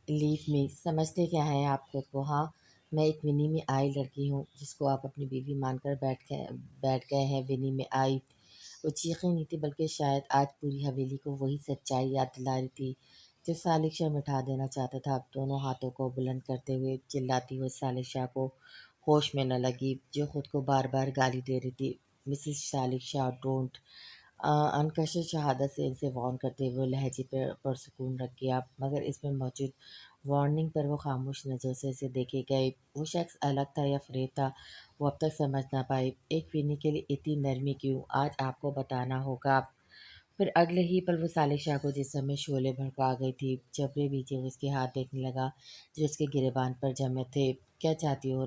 لیو می سمجھتے کیا ہیں آپ خود کو؟ ہاں، میں ایک ونی میں آئی لڑکی ہوں جس کو آپ اپنی بیوی مان کر بیٹھ گئے ہیں۔ ونی میں آئی وہ چیخیں نہیں تھی، بلکہ شاید آج پوری حویلی کو وہی سچائی یاد دلا رہی تھی جو سالک شاہ مٹھا دینا چاہتا تھا۔ دونوں ہاتھوں کو بلند کرتے ہوئے چلاتی ہوئی سالک شاہ کو ہوش میں نہ لگی، جو خود کو بار بار گالی دے رہی تھی۔ مسز سالک شاہ ڈونٹ انکشر شہادت سے ان سے وارن کرتے ہوئے لہجے پر پرسکون رکھ گیا، مگر اس میں موجود وارننگ پر وہ خاموش نظر سے اسے دیکھے گئے۔ وہ شخص الگ تھا یا فریب تھا، وہ اب تک سمجھ نہ پائی۔ ایک فینی کے لیے اتنی نرمی کیوں؟ آج آپ کو بتانا ہوگا۔ پھر اگلے ہی پل وہ صالح شاہ کو جسم میں شعلے بھڑکا گئی تھی۔ جبرے بیچے وہ اس کے ہاتھ دیکھنے لگا جو اس کے گریبان پر جمے تھے۔ کیا چاہتی ہو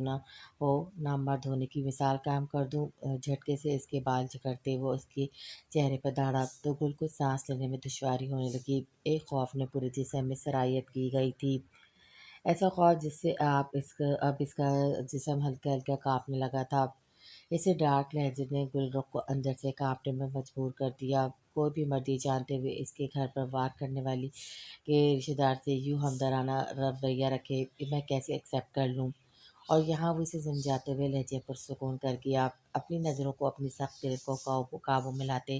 نامرد ہونے کی مثال قائم کر دوں؟ جھٹکے سے اس کے بال جکڑتے وہ اس کے چہرے پر دھاڑا تو گل کو سانس لینے میں دشواری ہونے لگی۔ ایک خوف نے پورے جسم میں سرایت کی گئی تھی، ایسا خوف جس سے اب اس کا جسم ہلکا ہلکا کانپنے لگا تھا۔ اسے ڈارک لہجے نے گل رخ کو اندر سے کانپنے میں مجبور کر دیا۔ کوئی بھی مرد یہ جانتے ہوئے اس کے گھر پر وار کرنے والی کے رشتہ دار سے یوں ہمدردانہ رویہ رکھے کہ میں کیسے ایکسیپٹ کر لوں؟ اور یہاں وہ اسے سمجھاتے ہوئے لہجے پر سکون کر گیا۔ اپنی نظروں کو اپنی سخت دل کو قابو میں لاتے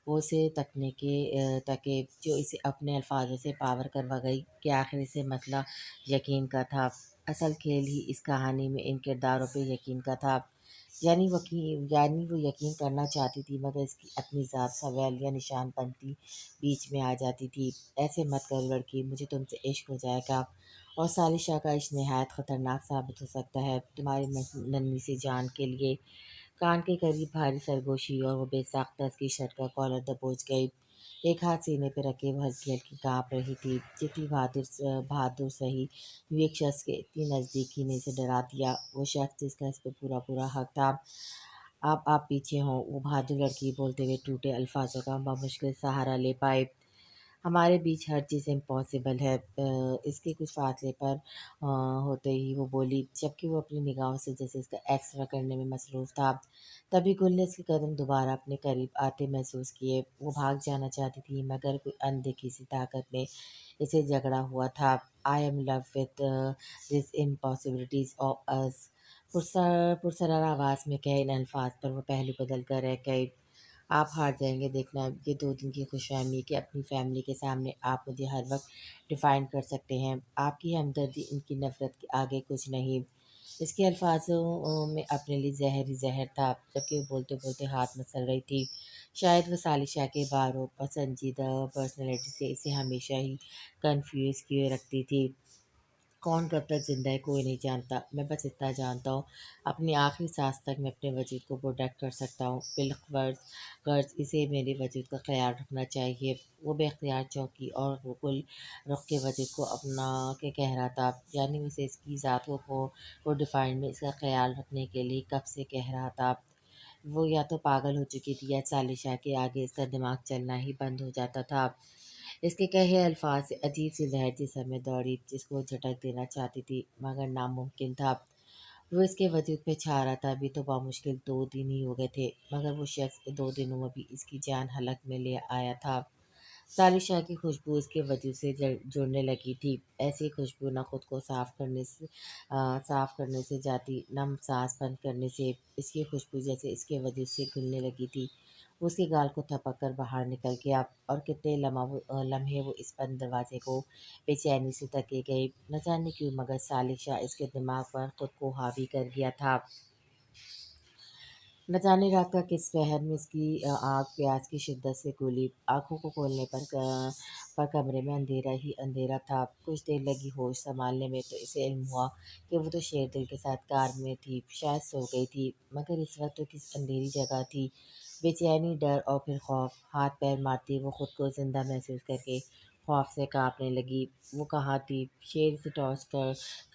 وہ اسے تکے جو اسے اپنے الفاظوں سے پاور کروا گئی کہ آخر اسے مسئلہ یقین کا تھا۔ اصل کھیل ہی اس کہانی میں ان کرداروں پہ یقین کا تھا۔ یعنی وہ یقین کرنا چاہتی تھی، مگر اس کی اپنی ذات سوال یا نشان بنتی بیچ میں آ جاتی تھی۔ ایسے مت کرو لڑکی، مجھے تم سے عشق ہو جائے گا، اور صالح شاہ کا عشق نہایت خطرناک ثابت ہو سکتا ہے تمہاری ننھی سی جان کے لیے۔ کان کے قریب بھاری سرگوشی اور وہ بے ساختہ اس کی شرٹ کا کالر دبوچ گئی۔ ایک ہاتھ سینے پہ رکھے وہ ہلکی ہلکی کانپ رہی تھی۔ جتنی بہادر سہی یوں ایک شخص کے اتنی نزدیکی نے اسے ڈرا دیا، وہ شخص جس کا اس پہ پورا حق تھا۔ آپ پیچھے ہوں، وہ بہادر لڑکی بولتے ہوئے ٹوٹے الفاظوں کا بمشکل سہارا لے پائے۔ ہمارے بیچ ہر چیز امپاسبل ہے۔ اس کے کچھ فاصلے پر ہوتے ہی وہ بولی، جبکہ وہ اپنی نگاہوں سے جیسے اس کا ایکسرے کرنے میں مصروف تھا۔ تبھی گل نے اس کے قدم دوبارہ اپنے قریب آتے محسوس کیے۔ وہ بھاگ جانا چاہتی تھی، مگر کوئی اندیکھی سی طاقت نے اسے جکڑا ہوا تھا۔ I am love with this impossibilities of us, پرسرار آواز میں کہے ان الفاظ پر وہ پہلو بدل کر رہ گئے۔ آپ ہار جائیں گے، دیکھنا یہ 2 دن کی خوش فہمی کہ اپنی فیملی کے سامنے آپ مجھے ہر وقت ڈیفائن کر سکتے ہیں۔ آپ کی ہمدردی ان کی نفرت کے آگے کچھ نہیں۔ اس کے الفاظوں میں اپنے لیے زہر ہی زہر تھا، جبکہ وہ بولتے بولتے ہاتھ مسل رہی تھی۔ شاید وہ صالح شاہ کے باروں اور سنجیدہ پرسنالٹی سے اسے ہمیشہ ہی کنفیوز کیے رکھتی تھی۔ کون کب تک زندہ ہے کوئی نہیں جانتا، میں بس اتنا جانتا ہوں اپنی آخری سانس تک میں اپنے وجود کو پروٹیکٹ کر سکتا ہوں۔ غرض اسے میرے وجود کا خیال رکھنا چاہیے۔ وہ بے اختیار چونکی اور وہ گل رخ کے وجود کو اپنا کے کہہ رہا تھا، یعنی اسے اس کی ذات کو ڈیفائن میں اس کا خیال رکھنے کے لیے کب سے کہہ رہا تھا۔ وہ یا تو پاگل ہو چکی تھی یا صالح شاہ کے آگے اس کا دماغ چلنا ہی بند ہو جاتا تھا۔ اس کے کہے الفاظ سے عجیب سی لہر جسم میں دوڑی جس کو وہ جھٹک دینا چاہتی تھی، مگر ناممکن تھا۔ وہ اس کے وجود پہ چھا رہا تھا۔ ابھی تو بمشکل 2 دن ہی ہو گئے تھے، مگر وہ شخص 2 دنوں میں بھی اس کی جان حلق میں لے آیا تھا۔ صالح شاہ کی خوشبو اس کے وجود سے جڑنے لگی تھی، ایسی خوشبو نہ خود کو صاف کرنے سے جاتی، نہ سانس بند کرنے سے۔ اس کی خوشبو جیسے اس کے وجود سے گھلنے لگی تھی۔ وہ اس کے گال کو تھپک کر باہر نکل گیا، اور کتنے لمحے وہ اس بند دروازے کو بے چینی سے تکے گئی۔ نہ جانے کیوں، مگر صالح شاہ اس کے دماغ پر خود کو حاوی کر گیا تھا۔ نہ جانے رات کا کس پہر میں اس کی آنکھ پیاس کی شدت سے کھلی۔ آنکھوں کو کھولنے پر کمرے میں اندھیرا ہی اندھیرا تھا۔ کچھ دیر لگی ہوش سنبھالنے میں، تو اسے علم ہوا کہ وہ تو شیر دل کے ساتھ کار میں تھی، شاید سو گئی تھی، مگر اس وقت تو کس اندھیری جگہ تھی۔ بے چینی، ڈر اور پھر خوف، ہاتھ پیر مارتی وہ خود کو زندہ محسوس کر کے خوف سے کانپنے لگی۔ وہ کہاں تھی؟ شیر اسے ٹاس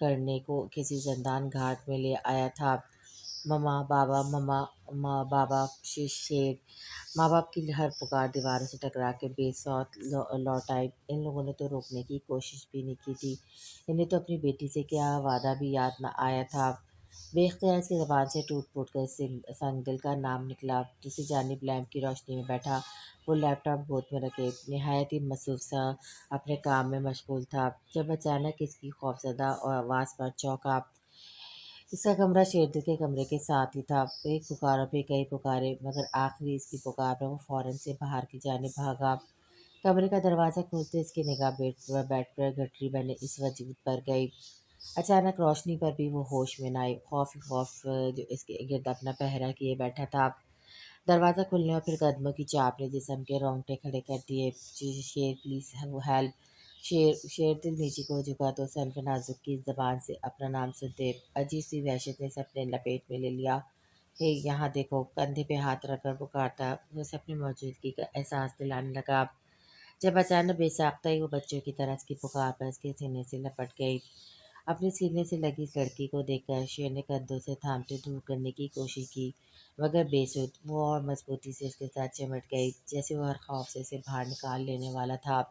کرنے کو کسی زندان گھاٹ میں لے آیا تھا۔ مما بابا، بابا، شیر۔ ماں باپ کی ہر پکار دیواروں سے ٹکرا کے بے صوت لوٹ آئی۔ ان لوگوں نے تو روکنے کی کوشش بھی نہیں کی تھی، انہیں تو اپنی بیٹی سے کیا وعدہ بھی یاد نہ آیا تھا۔ بے اختیار اس کی زبان سے ٹوٹ پھوٹ کر سنگ دل کا نام نکلا۔ دوسری جانب لیمپ کی روشنی میں بیٹھا، وہ لیپ ٹاپ گود میں رکھے نہایت ہی مصروف سا اپنے کام میں مشغول تھا، جب اچانک اس کی خوفزدہ اور آواز پر چونکا۔ اس کا کمرہ شیردل کے کمرے کے ساتھ ہی تھا۔ ایک پکاروں پہ کئی پکارے، مگر آخری اس کی پکار پر وہ فوراً سے باہر کی جانب بھاگا۔ کمرے کا دروازہ کھولتے اس کی نگاہ بیڈ پر گٹری بنے اس وجود پر گئی۔ اچانک روشنی پر بھی وہ ہوش میں نہ آئی، خوف ہی خوف جو اس کے گرد اپنا پہرا کیے بیٹھا تھا۔ دروازہ کھلنے اور پھر قدموں کی چاپ نے جسم کے رونگٹے کھڑے کر دیے۔ شیر پلیز ہیلپ۔ شیردل نیچے کو جھکا تو سلف نازک کی زبان سے اپنا نام سنتے عجیب سی وحشت نے اپنے لپیٹ میں لے لیا۔ ہے یہاں دیکھو، کندھے پہ ہاتھ رکھ کر پکارتا، اسے اپنی موجودگی کا احساس دلانے لگا۔ جب اچانک بے ساختہ ہی وہ بچوں کی طرح اس کی پکار پر اس کے سینے سے لپٹ گئی۔ اپنے سینے سے لگی اس لڑکی کو دیکھ کر شیر نے کندھوں سے تھامتے دور کرنے کی کوشش کی، مگر بے سود۔ وہ اور مضبوطی سے اس کے ساتھ چمٹ گئی، جیسے وہ ہر خوف سے اسے باہر نکال لینے والا تھا۔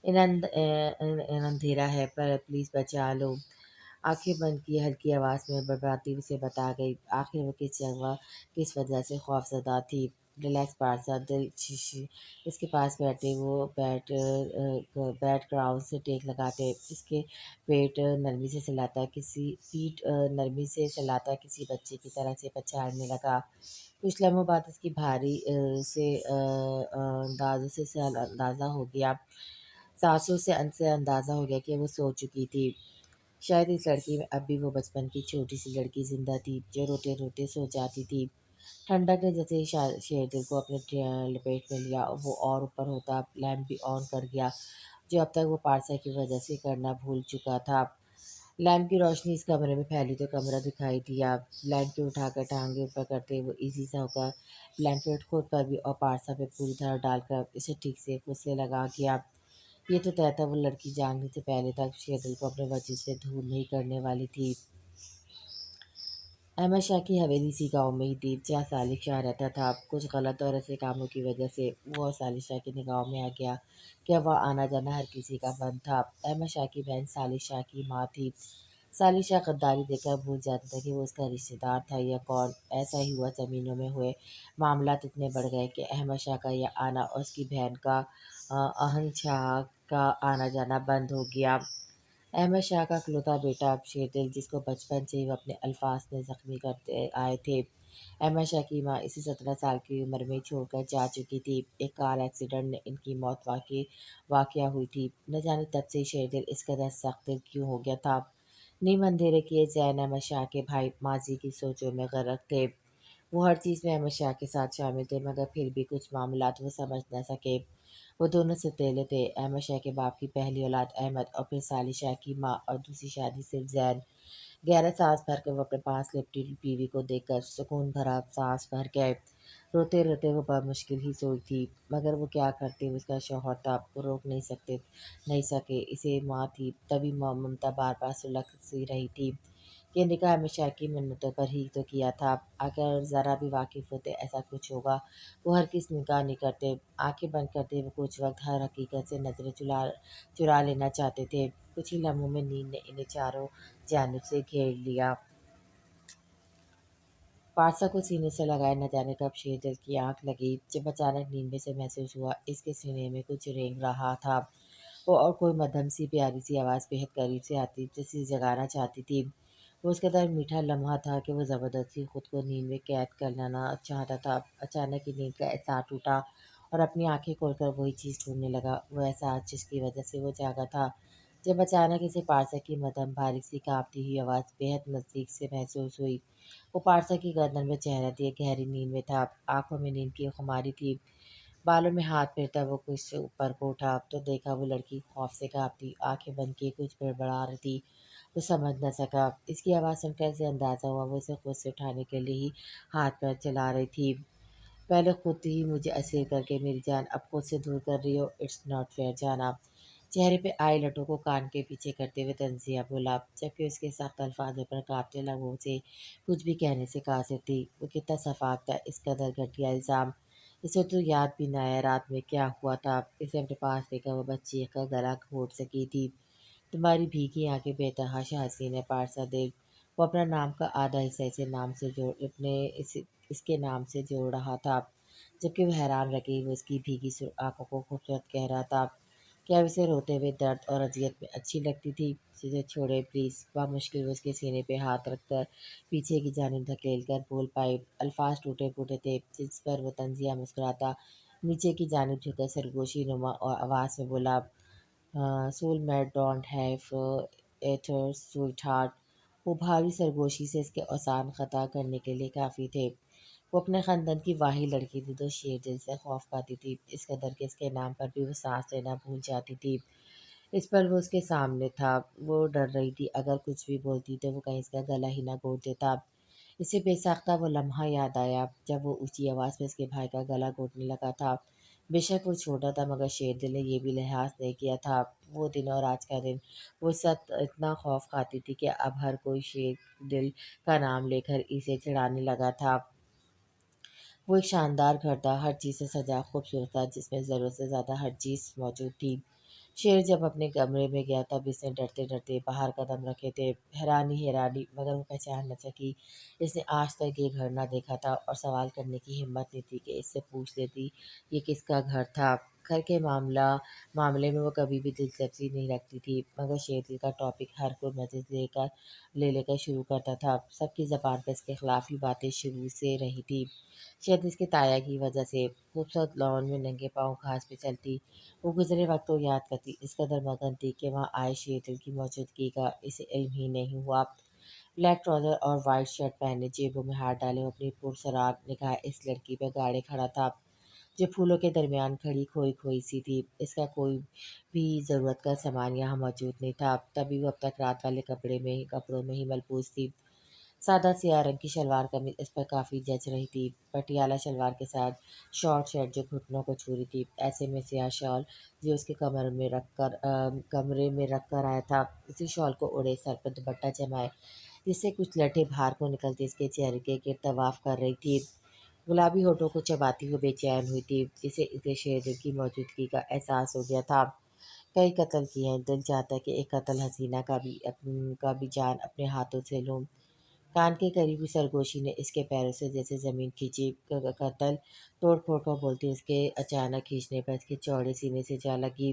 اندھیرا ہے، پر پلیز بچا لو۔ آنکھیں بند کی ہلکی آواز میں بڑبڑاتی اسے بتا گئی۔ آخر وہ کس وجہ سے خوفزدہ تھی۔ ریلیکس پارسا، دل اس کے پاس بیٹھے وہ بیٹ گراؤنڈ سے ٹیک لگاتے، اس کے پیٹ نرمی سے سلاتا کسی بچے کی طرح سے پچھاڑنے لگا۔ کچھ لمحوں بعد اس کی بھاری سے اندازہ ہو گیا سانسوں سے اندازہ ہو گیا کہ وہ سو چکی تھی۔ شاید اس لڑکی میں اب بھی وہ بچپن کی چھوٹی سی لڑکی زندہ تھی جو روتے روتے سو جاتی تھی۔ ٹھنڈک نے جیسے ہی شیردل کو اپنے لپیٹ میں لیا، وہ اور اوپر ہوتا لیمپ بھی آن کر گیا، جو اب تک وہ پارسا کی وجہ سے کرنا بھول چکا تھا۔ لیمپ کی روشنی اس کمرے میں پھیلی تو کمرہ دکھائی دیا۔ بلینکٹ اٹھا کر ٹانگیں اوپر کرتے وہ ایزی سا ہو کر بلینکٹ خود پر بھی اور پارسا پہ پوری طرح ڈال کر اسے ٹھیک سے خود سے لگا گیا۔ یہ تو طے تھا وہ لڑکی جاگنے سے پہلے تک شیردل کو اپنے وجود سے دور نہیں کرنے والی تھی۔ احمد شاہ کی حویلی اسی گاؤں میں ہی تھی جہاں صالح شاہ رہتا تھا۔ کچھ غلط اور ایسے کاموں کی وجہ سے وہ اور صالح شاہ کی نگاہوں میں آ گیا کہ اب وہاں آنا جانا ہر کسی کا بند تھا۔ احمد شاہ کی بہن صالح شاہ کی ماں تھی۔ صالح شاہ غداری دیکھ کر بھول جاتا تھا کہ وہ اس کا رشتہ دار تھا یا کون۔ ایسا ہی ہوا زمینوں میں ہوئے معاملات اتنے بڑھ گئے کہ احمد شاہ کا یہ آنا اور اس کی بہن کا اہن شاہ کا آنا جانا بند ہو گیا۔ احمد شاہ کا اکلوتا بیٹا شیردل، جس کو بچپن سے ہی وہ اپنے الفاظ نے زخمی کرتے آئے تھے۔ احمد شاہ کی ماں اسے 17 سال کی عمر میں چھوڑ کر جا چکی تھی۔ ایک کار ایکسیڈنٹ میں ان کی موت واقع ہوئی تھی۔ نہ جانے تب سے شیردل اس قدر سخت دل کیوں ہو گیا تھا۔ نیم اندھیرے کیے ذہن احمد شاہ کے بھائی ماضی کی سوچوں میں غرق تھے۔ وہ ہر چیز میں احمد شاہ کے ساتھ شامل تھے، مگر پھر بھی کچھ معاملات وہ سمجھ نہ سکے۔ وہ دونوں ستیلے تھے، احمد شاہ کے باپ کی پہلی اولاد احمد اور پھر صالح شاہ کی ماں اور دوسری شادی صرف زین۔ گہرا سانس بھر کر وہ اپنے پاس لپٹی بیوی کو دیکھ کر سکون بھرا سانس بھر گئے۔ روتے روتے وہ بمشکل ہی سوئی تھی، مگر وہ کیا کرتے، وہ اس کا شوہر تھا، وہ روک نہیں سکے۔ اسے ماں تھی، تبھی ممتا بار بار سلگ سی رہی تھی۔ یہ نکاح احمد شاہ کی منتوں پر ہی تو کیا تھا۔ اگر ذرا بھی واقف ہوتے ایسا کچھ ہوگا، وہ ہرگز نکاح نہیں کرتے۔ آنکھیں بند کرتے وہ کچھ وقت ہر حقیقت سے نظریں چرا لینا چاہتے تھے۔ کچھ ہی لمحوں میں نیند نے انہیں چاروں جانب سے گھیر لیا۔ پارسا کو سینے سے لگائے نہ جانے کب شیردل کی آنکھ لگی، جب اچانک نیند میں سے محسوس ہوا اس کے سینے میں کچھ رینگ رہا تھا، اور کوئی مدھم سی پیاری سی آواز بہت قریب سے آتی جیسے جگانا چاہتی تھی۔ وہ اس قدر میٹھا لمحہ تھا کہ وہ زبردستی خود کو نیند میں قید کر لینا چاہتا تھا۔ اچانک ہی نیند کا احساس ٹوٹا اور اپنی آنکھیں کھول کر وہی چیز ڈھونڈنے لگا، وہ احساس جس کی وجہ سے وہ جاگا تھا۔ جب اچانک اسے پارسا کی مدھم باریک سی کانپتی ہوئی آواز بہت نزدیک سے محسوس ہوئی۔ وہ پارسا کی گردن میں چہرہ دیے گہری نیند میں تھا، آنکھوں میں نیند کی خماری تھی۔ بالوں میں ہاتھ پھیرتا وہ کچھ اوپر کو اٹھا تو دیکھا وہ لڑکی خوف سے کانپتی، آنکھیں بند کیے کچھ بڑبڑا رہی تھی۔ وہ سمجھ نہ سکا۔ اس کی آواز سن کر اسے اندازہ ہوا وہ اسے خود سے اٹھانے کے لیے ہی ہاتھ پیر چلا رہی تھی۔ پہلے خود ہی مجھے اسیر کر کے میری جان اب خود سے دور کر رہی ہو، اٹس ناٹ فیئر جانا۔ چہرے پہ آئی لٹوں کو کان کے پیچھے کرتے ہوئے تنزیہ بولا، جبکہ اس کے سخت الفاظوں پر کانپتے لبوں سے کچھ بھی کہنے سے قاصر تھی۔ وہ کتنا شفاف تھا اس قدر گھٹیا الزام۔ اسے تو یاد بھی نہ آیا رات میں کیا ہوا تھا۔ اسے اپنے پاس لے کر وہ بس چیخ کر گلا گھونٹ سکی تھی، تمہاری بھیگی آنکھیں بے تحاشا حسین ہے پارسا دیکھ، وہ اپنا نام کا آدھا حصہ اس کے نام سے جوڑ رہا تھا، جبکہ وہ حیران رہ گئی۔ وہ اس کی بھیگی آنکھوں کو خوبصورت کہہ رہا تھا۔ کیا اسے روتے ہوئے درد اور اذیت میں اچھی لگتی تھی؟ اسے چھوڑے پلیز۔ بمشکل وہ اس کے سینے پہ ہاتھ رکھ کر پیچھے کی جانب دھکیل کر بول پائی۔ الفاظ ٹوٹے پھوٹے تھے جس پر وہ طنزیہ مسکراتا نیچے کی جانب جھک کر سرگوشی نما اور آواز میں بولا، soulmate don't have others sweetheart. وہ بھاری سرگوشی سے اس کے اوسان خطا کرنے کے لیے کافی تھے۔ وہ اپنے خاندان کی واحد لڑکی تھی جو شیر دل سے خوف کھاتی تھی، اس قدر کہ اس کے نام پر بھی وہ سانس لینا بھول جاتی تھی۔ اس پر وہ اس کے سامنے تھا، وہ ڈر رہی تھی اگر کچھ بھی بولتی تو وہ کہیں اس کا گلا ہی نہ گھونٹ دیتا۔ اسے بے ساختہ وہ لمحہ یاد آیا جب وہ اونچی آواز میں اس کے بھائی کا گلا گھونٹنے لگا تھا۔ بے شک وہ چھوٹا تھا مگر شیر دل نے یہ بھی لحاظ نہیں کیا تھا۔ وہ دن اور آج کا دن وہ اس سے اتنا خوف کھاتی تھی کہ اب ہر کوئی شیر دل کا نام لے کر اسے چڑھانے لگا تھا۔ وہ ایک شاندار گھر تھا، ہر چیز سے سجا خوبصورت تھا، جس میں ضرورت سے زیادہ ہر چیز موجود تھی۔ شیر جب اپنے کمرے میں گیا تب اس نے ڈرتے ڈرتے باہر قدم رکھے تھے۔ حیرانی مگر وہ پہچان نہ سکی۔ اس نے آج تک یہ گھر نہ دیکھا تھا اور سوال کرنے کی ہمت نہیں تھی کہ اس سے پوچھ لیتی یہ کس کا گھر تھا۔ گھر کے معاملے میں وہ کبھی بھی دلچسپی نہیں رکھتی تھی، مگر شیر دل کا ٹاپک ہر کوئی مزید لے کر شروع کرتا تھا۔ سب کی زبان پر اس کے خلاف ہی باتیں شروع سے رہی تھی، شاید اس کے تایا کی وجہ سے۔ خوبصورت لان میں ننگے پاؤں گھاس پہ چلتی، وہ گزرے وقت کو یاد کرتی، اس قدر مگن تھی کہ وہاں آئے شیر دل کی موجودگی کا اسے علم ہی نہیں ہوا۔ بلیک ٹراؤزر اور وائٹ شرٹ پہنے، جیبوں میں ہاتھ ڈالے، وہ اپنی پرسرار نگاہ اس لڑکی پہ گاڑے کھڑا تھا جو پھولوں کے درمیان کھڑی کھوئی کھوئی سی تھی۔ اس کا کوئی بھی ضرورت کا سامان یہاں موجود نہیں تھا، تبھی وہ اب تک رات والے کپڑوں میں ہی ملبوس تھی۔ سادہ سیاہ رنگ کی شلوار قمیض اس پر کافی جچ رہی تھی، پٹیالہ شلوار کے ساتھ شارٹ شرٹ جو گھٹنوں کو چھو رہی تھی۔ ایسے میں سیاہ شال جو اس کے کمرے میں رکھ کر آیا تھا، اسی شال کو اڑے سر پر دوپٹہ جمائے جس سے کچھ لٹھیں باہر کو نکلتی اس کے چہرے کے گرد طواف کر رہی تھی۔ گلابی ہونٹوں کو چباتی ہوئی بے چین ہوئی تھی، جسے اسے شیر دل کی موجودگی کا احساس ہو گیا تھا۔ کئی قتل کیے ہیں، دل چاہتا ہے کہ ایک قتل حسینہ کا بھی جان اپنے ہاتھوں سے لوں۔ کان کے قریبی سرگوشی نے اس کے پیروں سے جیسے زمین کھینچی۔ قتل توڑ پھوڑ کر بولتی اس کے اچانک کھینچنے پر اس کے چوڑے سینے سے جا لگی۔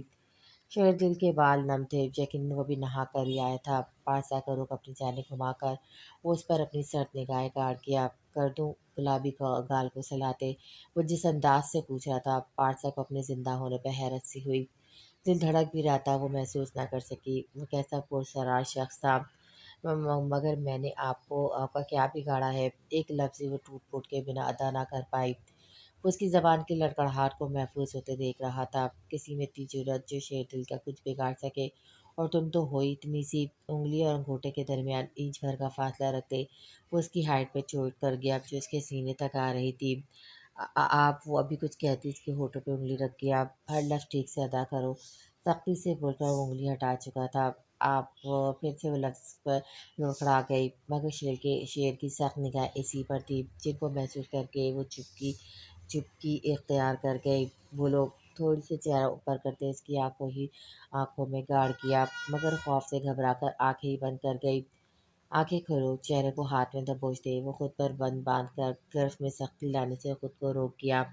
شیر دل کے بال نم تھے، یقیناً وہ بھی نہا کر ہی آیا تھا۔ پارسا کا رخ اپنی جانب گھما کر وہ اس پر اپنی سرد نگاہیں گاڑ کیا۔ کر دوں؟ گلابی گال کو سلاتے وہ جس انداز سے پوچھ رہا تھا، پارسا کو اپنے زندہ ہونے پہ حیرت سی ہوئی۔ دل دھڑک بھی رہا تھا، وہ محسوس نہ کر سکی وہ کیسا پرسرار شخص تھا۔ مگر میں نے آپ کا کیا بگاڑا ہے؟ ایک لفظ وہ ٹوٹ پھوٹ کے بنا ادا نہ کر پائی۔ وہ اس کی زبان کی لڑکڑاہٹ کو محفوظ ہوتے دیکھ رہا تھا۔ کسی میں اتنی جرأت جو شیر دل کا کچھ بگاڑ سکے، اور تم تو ہو ہی اتنی سی۔ انگلی اور انگوٹھے کے درمیان انچ بھر کا فاصلہ رکھتے وہ اس کی ہائٹ پہ چوٹ کر گیا جو اس کے سینے تک آ رہی تھی۔ آپ وہ ابھی کچھ کہتی، اس کے ہونٹوں پہ انگلی رکھ گیا۔ ہر لفظ ٹھیک سے ادا کرو، سختی سے بول کر وہ انگلی ہٹا چکا تھا۔ آپ پھر سے وہ لفظ پر لڑکھڑا گئی، مگر شیر کی سخت نگاہ اسی پر تھی، جن کو محسوس کر کے وہ چپکی اختیار کر گئی۔ بولو۔ تھوڑی سی چہرہ اوپر کرتے اس کی آنکھوں میں گاڑ کیا، مگر خوف سے گھبرا کر آنکھیں ہی بند کر گئی۔ آنکھیں کھولو۔ چہرے کو ہاتھ میں دبوچتے وہ خود پر بند باندھ کر گرف میں سختی لانے سے خود کو روک گیا۔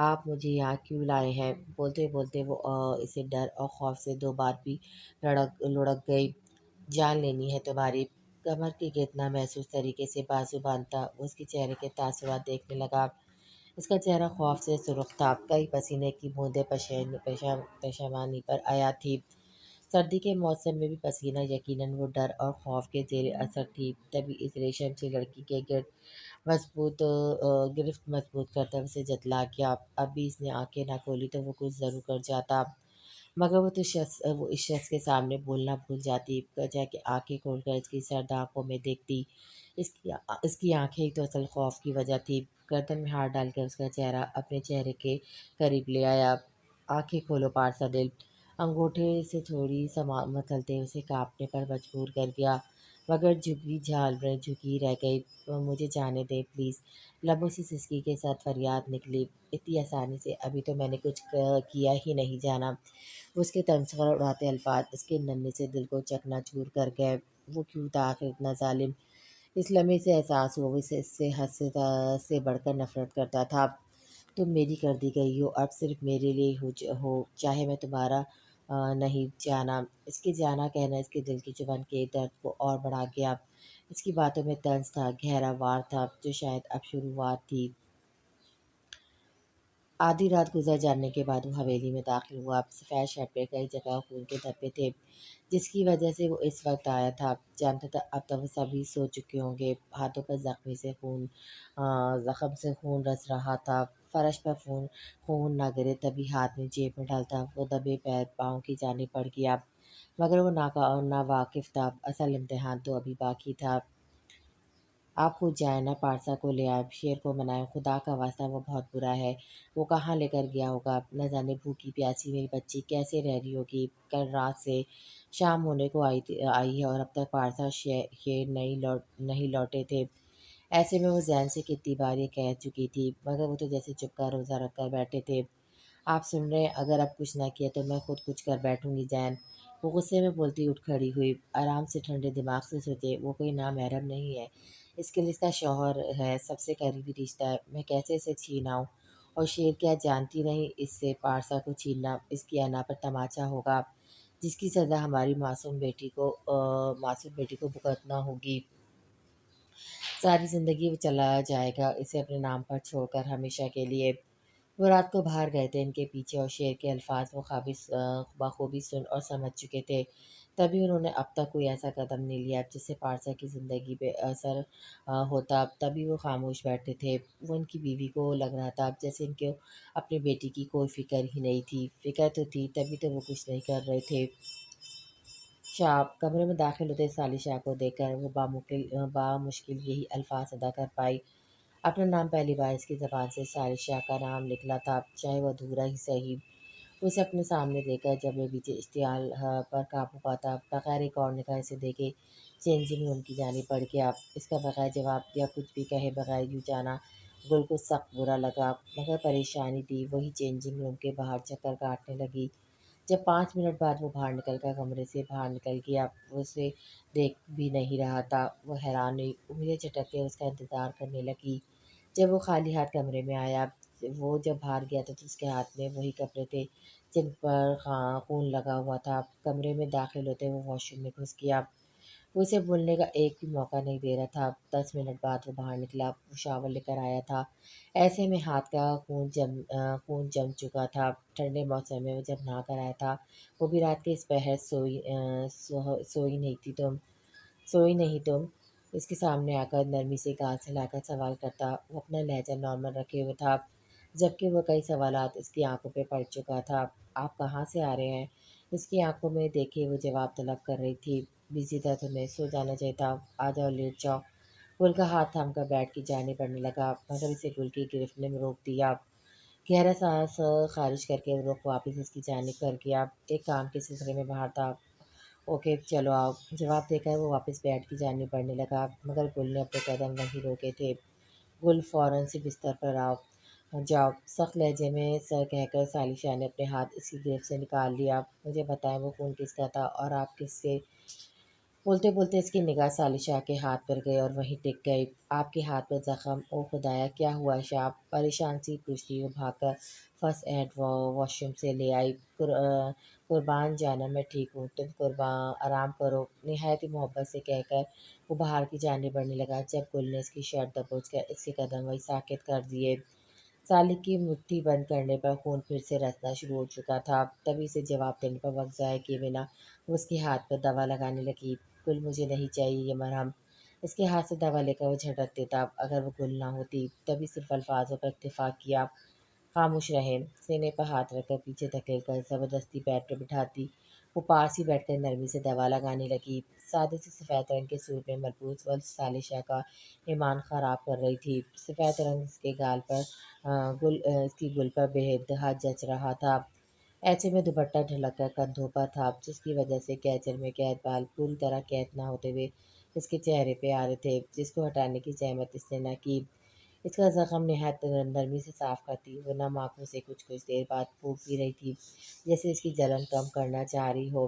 آپ مجھے یہاں کیوں لائے ہیں؟ بولتے بولتے وہ اسے ڈر اور خوف سے دو بار بھی لڑک گئی۔ جان لینی ہے تمہاری؟ کمر کے گرد نامحسوس طریقے سے بازو باندھتا وہ اس کے چہرے کے تاثرات دیکھنے لگا۔ اس کا چہرہ خوف سے سرخ تھا، کئی پسینے کی بوندیں پیشانی پر آیا تھی۔ سردی کے موسم میں بھی پسینہ، یقیناً وہ ڈر اور خوف کے زیر اثر تھی، تبھی اس ریشم سی لڑکی کے گرفت مضبوط کرتا اسے جتلا گیا۔ اب بھی اس نے آنکھیں نہ کھولی تو وہ کچھ ضرور کر جاتا، مگر وہ اس شخص کے سامنے بولنا بھول جاتی، بجائے کہ آنکھیں کھول کر اس کی سرد آنکھوں میں دیکھتی۔ اس کی آنکھیں ہی تو اصل خوف کی وجہ تھی۔ گردن میں ہاتھ ڈال کر اس کا چہرہ اپنے چہرے کے قریب لے آیا۔ آنکھیں کھولو پارسا دل۔ انگوٹھے سے تھوڑی مسلتے اسے کانپنے پر مجبور کر گیا، مگر جھکی رہ گئی۔ مجھے جانے دیں پلیز۔ لبوں سے سسکی کے ساتھ فریاد نکلی۔ اتنی آسانی سے؟ ابھی تو میں نے کچھ کیا ہی نہیں جانا۔ اس کے تمسخر اڑاتے الفاظ اس کے ننھے سے دل کو چکنا چور کر گئے۔ وہ کیوں تھا آخر اتنا ظالم؟ اس لمحے سے احساس ہوا وہ اس سے حد سے بڑھ کر نفرت کرتا تھا۔ تم میری کر دی گئی ہو، اب صرف میرے لیے ہو، چاہے میں تمہارا نہیں جانا۔ اس کے جانا کہنا اس کے دل کی چبھن کے درد کو اور بڑھا گیا۔ اس کی باتوں میں طنز تھا، گہرا وار تھا، جو شاید اب شروعات تھی۔ آدھی رات گزر جانے کے بعد وہ حویلی میں داخل ہوا۔ سفید شرٹ پہ کئی جگہ خون کے دھبے تھے، جس کی وجہ سے وہ اس وقت آیا تھا۔ جانتا تھا اب تک وہ سبھی سو چکے ہوں گے۔ ہاتھوں پر زخم سے خون رس رہا تھا۔ فرش پر خون نہ گرے تبھی ہاتھ میں جیب میں ڈالتا وہ دبے پیر پاؤں کی جانب بڑھ گیا، مگر وہ ناواقف تھا، اصل امتحان تو ابھی باقی تھا۔ آپ خود جائیں نہ، پارسا کو لے آئیں، شیر کو منائیں، خدا کا واسطہ وہ بہت برا ہے۔ وہ کہاں لے کر گیا ہوگا؟ نہ جانے بھوکی پیاسی میری بچی کیسے رہ رہی ہوگی؟ کل رات سے شام ہونے کو آئی ہے اور اب تک پارسا اور شیر نہیں لوٹے تھے۔ ایسے میں وہ ذہن سے کتنی بار یہ کہہ چکی تھی، مگر وہ تو جیسے چپ کا روزہ رکھ کر بیٹھے تھے۔ آپ سن رہے ہیں؟ اگر اب کچھ نہ کیا تو میں خود کچھ کر بیٹھوں گی جین۔ وہ غصے میں بولتی اٹھ کھڑی ہوئی۔ آرام سے ٹھنڈے دماغ سے سوچے، وہ کوئی نامحرم نہیں ہے، اس کے لیے اس کا شوہر ہے، سب سے قریبی رشتہ ہے، میں کیسے اسے چھین آؤں؟ اور شیر کیا جانتی نہیں اس سے پارسا کو چھیننا اس کی انا پر تماچا ہوگا، جس کی سزا ہماری معصوم بیٹی کو بھگتنا ہوگی۔ ساری زندگی وہ چلا جائے گا اسے اپنے نام پر چھوڑ کر ہمیشہ کے لیے۔ وہ رات کو باہر گئے تھے ان کے پیچھے اور شیر کے الفاظ وہ بخوبی سن اور سمجھ چکے تھے، تبھی انہوں نے اب تک کوئی ایسا قدم نہیں لیا جس سے پارسا کی زندگی پہ اثر ہوتا، تبھی وہ خاموش بیٹھے تھے۔ وہ ان کی بیوی کو لگ رہا تھا جیسے ان کو اپنی بیٹی کی کوئی فکر ہی نہیں تھی۔ فکر تو تھی، تبھی تو وہ کچھ نہیں کر رہے تھے۔ شام کمرے میں داخل ہوتے ثالی شاہ کو دیکھ کر وہ بامشکل یہی الفاظ ادا کر پائی۔ اپنا نام پہلی بار اس کی زبان سے ثالی شاہ کا نام نکلا تھا، چاہے وہ ادھورا ہی صحیح۔ اسے اپنے سامنے دیکھ کر جب میں بیچ اشتعال پر قابو پاتا، بغیر ایک اور نگاہ سے دیکھے چینجنگ روم کی جانب بڑھ گیا۔ اس کا بغیر جواب دیا کچھ بھی کہے بغیر یوں جانا گل کو سخت برا لگا، مگر پریشانی تھی، وہی چینجنگ روم کے باہر چکر کاٹنے لگی۔ جب 5 منٹ بعد وہ باہر نکل کر کمرے سے باہر نکل گیا، وہ اسے دیکھ بھی نہیں رہا تھا۔ وہ حیران ہوئی، امیدیں چٹکتے اس کا انتظار کرنے لگی۔ جب وہ خالی ہاتھ کمرے میں آیا، وہ جب باہر گیا تھا تو اس کے ہاتھ میں وہی کپڑے تھے جن پر خون لگا ہوا تھا۔ کمرے میں داخل ہوتے وہ واش روم میں گھس گیا۔ وہ اسے بولنے کا ایک بھی موقع نہیں دے رہا تھا۔ 10 منٹ بعد وہ باہر نکلا، وہ شاور لے کر آیا تھا، ایسے میں ہاتھ کا خون جم چکا تھا۔ ٹھنڈے موسم میں وہ جب نہا کر آیا تھا، وہ بھی رات کے اس پہر سوئی نہیں تم؟ اس کے سامنے آ کر نرمی سے گال سلا کر سوال کرتا۔ وہ اپنا لہجہ نارمل رکھے ہوئے تھا، جبکہ وہ کئی سوالات اس کی آنکھوں پہ پڑ چکا تھا۔ آپ کہاں سے آ رہے ہیں؟ اس کی آنکھوں میں دیکھے وہ جواب طلب کر رہی تھی۔ بزی تھا تمہیں؟ سو جانا چاہیے تھا، آ جاؤ لیٹ جاؤ۔ گل کا ہاتھ تھام کر بیڈ کی جانب بڑھنے لگا، مگر اسے گل کی گرفت نے روک دیا۔ گہرا سانس خارج کر کے وہ رخ واپس اس کی جانب کر گیا۔ ایک کام کے سلسلے میں باہر تھا۔ اوکے چلو آؤ، جواب دے کر وہ واپس بیڈ کی جانب بڑھنے لگا، مگر گل نے اپنے قدم وہیں روکے تھے۔ گل فوراً سے بستر پر جاؤ، سخت لہجے میں سر کہہ کر ثالی شاہ نے اپنے ہاتھ اس کی گرفت سے نکال لیا۔ مجھے بتائیں وہ خون کس کا تھا اور آپ کس سے؟ بولتے بولتے اس کی نگاہ ثالی شاہ کے ہاتھ پر گئی اور وہیں ٹک گئی۔ آپ کے ہاتھ پر زخم؟ او خدایا کیا ہوا شاہ؟ پریشان سی پوچھتی وہ بھاگ کر فرسٹ ایڈ واش روم سے لے آئی۔ قربان جانم میں ٹھیک ہوں، تم آرام کرو، نہایت ہی محبت سے کہہ کر وہ باہر کی جانب بڑھنے لگا، جب گل نے اس کی شرٹ دبوچ کر اس کے قدم وہیں ساکت کر دیے۔ سالک کی مٹھی بند کرنے پر خون پھر سے رسنا شروع ہو چکا تھا، تبھی اسے جواب دینے پر وقت ضائع کیے بنا وہ اس کے ہاتھ پر دوا لگانے لگی۔ گل مجھے نہیں چاہیے یہ مرہم۔ اس کے ہاتھ سے دوا لے کر وہ جھٹک دیتا، اگر وہ گل نہ ہوتی تبھی صرف الفاظوں پر اکتفا کیا۔ خاموش رہے، سینے پر ہاتھ رکھ کر پیچھے دھکیل کر زبردستی بیڈ پر بٹھاتی وہ پاس ہی بیٹھ کر نرمی سے دوا لگانے لگی۔ سادے سے سفید رنگ کے سوٹ میں ملبوس وہ ثالی شاہ کا ایمان خراب کر رہی تھی۔ سفید رنگ اس کی گل پر بے انتہا جچ رہا تھا، ایسے میں دوپٹہ ڈھلک کر کندھوں پر تھا، جس کی وجہ سے کیچر میں قید بال پوری طرح قید نہ ہوتے ہوئے اس کے چہرے پہ آ رہے تھے، جس کو ہٹانے کی زحمت اس نے نہ کی۔ اس کا زخم نہایت نرمی سے صاف کرتی وہ نم آنکھوں سے کچھ دیر بعد پھونک بھی رہی تھی، جیسے اس کی جلن کم کرنا چاہ رہی ہو۔